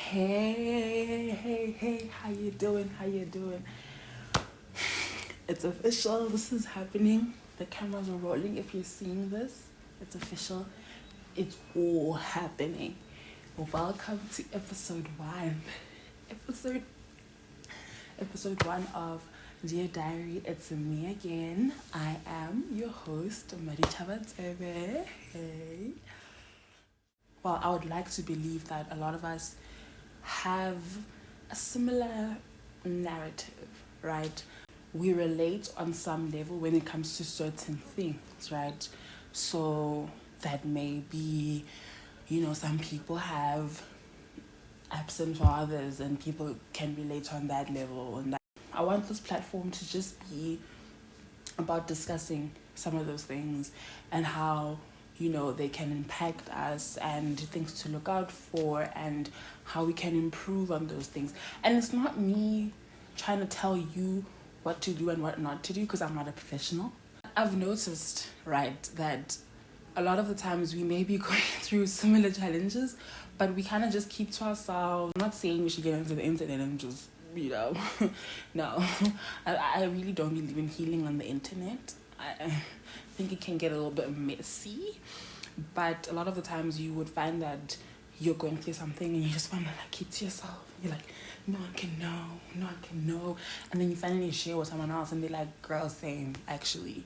Hey, how you doing? How you doing? It's official. This is happening. The cameras are rolling. If you're seeing this, it's official. It's all happening. Welcome to episode 1. Episode episode 1 of Dear Diary. It's me again. I am your host, Marichava Tsebe. Hey. Well, I would like to believe that a lot of us have a similar narrative, right? We relate on some level when it comes to certain things, right? So that may be, some people have absent fathers and people can relate on that level. And that I want this platform to just be about discussing some of those things and how they can impact us and things to look out for and how we can improve on those things. And it's not me trying to tell you what to do and what not to do because I'm not a professional. I've noticed, right, that a lot of the times we may be going through similar challenges, but we kind of just keep to ourselves. I'm not saying we should get into the internet and just, no. I really don't believe in healing on the internet. I think it can get a little bit messy, but a lot of the times you would find that you're going through something and you just want to keep to yourself. You're like, no one can know. And then you finally share with someone else and they're like, girl, same, actually.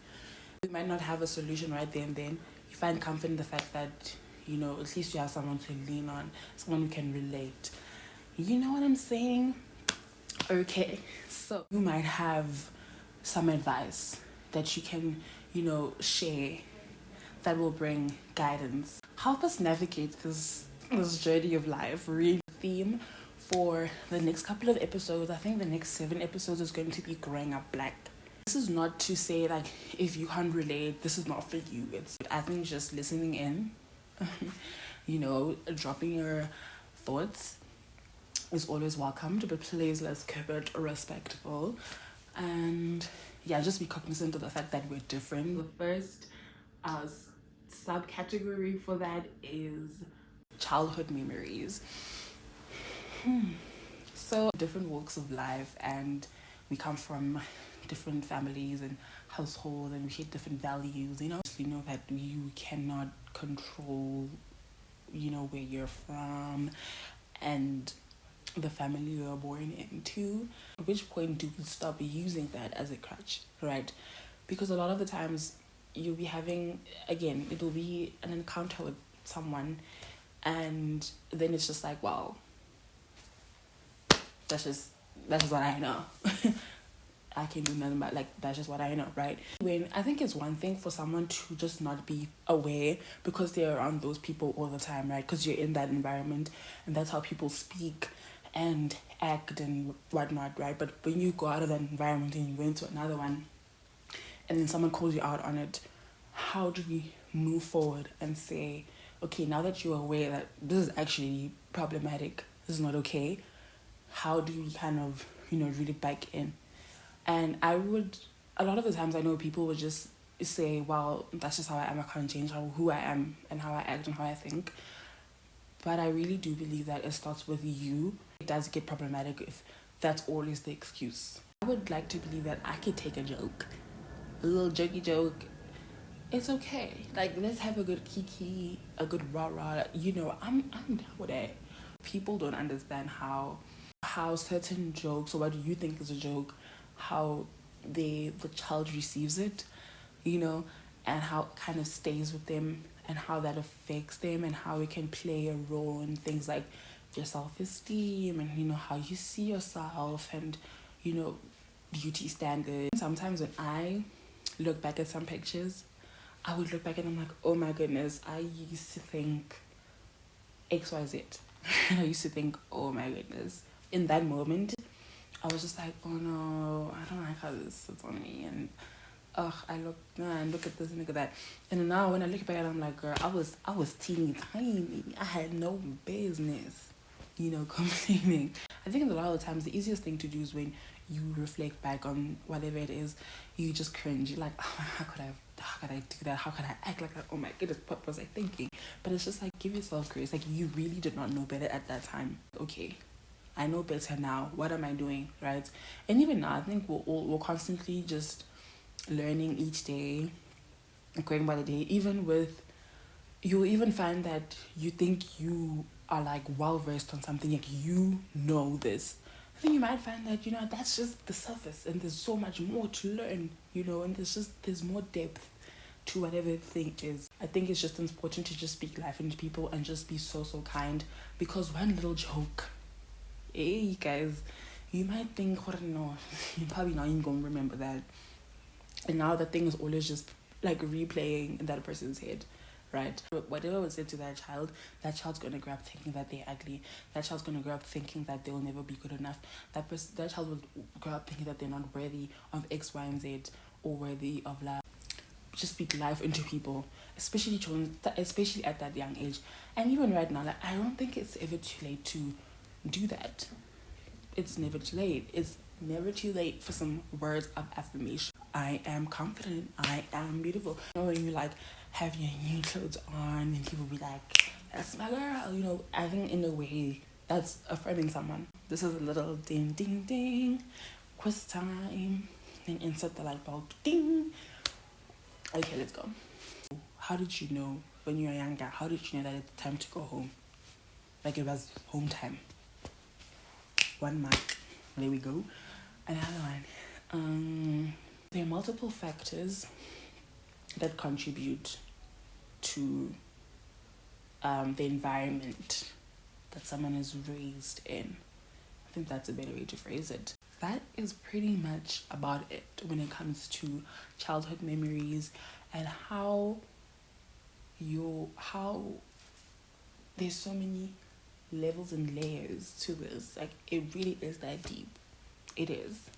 You might not have a solution right there and then. You find comfort in the fact that, at least you have someone to lean on, someone who can relate. You know what I'm saying? Okay, so you might have some advice that you can, share that will bring guidance. Help us navigate this journey of life. Really, theme for the next couple of episodes. I think the next 7 episodes is going to be growing up black. This is not to say if you can't relate, this is not for you. I think just listening in, dropping your thoughts is always welcomed, but please let's keep it respectful. And just be cognizant of the fact that we're different. The first subcategory for that is childhood memories. So different walks of life, and we come from different families and households, and we share different values. We know that you cannot control, where you're from and the family you were born into. At which point do we stop using that as a crutch, right? Because a lot of the times you'll be having, again, it'll be an encounter with someone, and then it's just like, well, that's just what I know. I can do nothing about, that's just what I know, right? When I think it's one thing for someone to just not be aware because they're around those people all the time, right? Because you're in that environment and that's how people speak and act and whatnot, right? But when you go out of that environment and you go into another one and then someone calls you out on it, how do we move forward and say, okay, now that you're aware that this is actually problematic, this is not okay, how do we kind of, reel it back in? And a lot of the times I know people would just say, well, that's just how I am, I can't change who I am and how I act and how I think. But I really do believe that it starts with you. It does get problematic if that's always the excuse. I would like to believe that I could take a joke, a little jokey joke. It's okay. Let's have a good kiki, a good rah-rah. I'm down with it. People don't understand how certain jokes, or what you think is a joke, how the child receives it, and how it kind of stays with them and how that affects them and how it can play a role in things like your self-esteem and, how you see yourself and, beauty standards. Sometimes when I look back at some pictures, I would look back and I'm like, oh my goodness, I used to think XYZ. And I used to think, oh my goodness. In that moment, I was just like, oh no, I don't like how this sits on me. And look at this and look at that. And now when I look back at it, I'm like, girl, I was teeny tiny. I had no business. complaining. I think a lot of the times the easiest thing to do is when you reflect back on whatever it is, you just cringe. You're like, oh, how could I do that? How could I act like that? Oh my goodness, what was I thinking? But it's just like, give yourself grace. Like, you really did not know better at that time. Okay, I know better now. What am I doing, right? And even now, I think we're constantly just learning each day, going by the day. You'll even find that you think you are like well versed on something, like this. I think you might find that that's just the surface, and there's so much more to learn, and there's more depth to whatever thing is. I think it's just important to just speak life into people and just be so kind, because one little joke, hey guys, you might think, oh no, you're probably not even gonna remember that, and now the thing is always just like replaying in that person's head, right? Whatever was said to that child's gonna grow up thinking that they're ugly. That child's gonna grow up thinking that they'll never be good enough. That child will grow up thinking that they're not worthy of X, Y, and Z, or worthy of love. Just speak life into people, especially children, especially at that young age. And even right now, like, I don't think it's ever too late to do that. It's never too late. It's never too late for some words of affirmation. I am confident. I am beautiful. When you like have your new clothes on and people be like, that's my girl. I think in a way that's affirming someone. This is a little ding ding ding quiz time. Then insert the light bulb. Ding. Okay, let's go. How did you know when you were younger? How did you know that it's time to go home? Like it was home time. 1 mark. There we go. Another one. There are multiple factors that contribute to the environment that someone is raised in. I think that's a better way to phrase it. That is pretty much about it when it comes to childhood memories and how there's so many levels and layers to this. Like, it really is that deep. It is.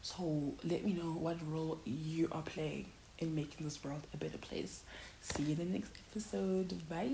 So let me know what role you are playing in making this world a better place. See you in the next episode. Bye.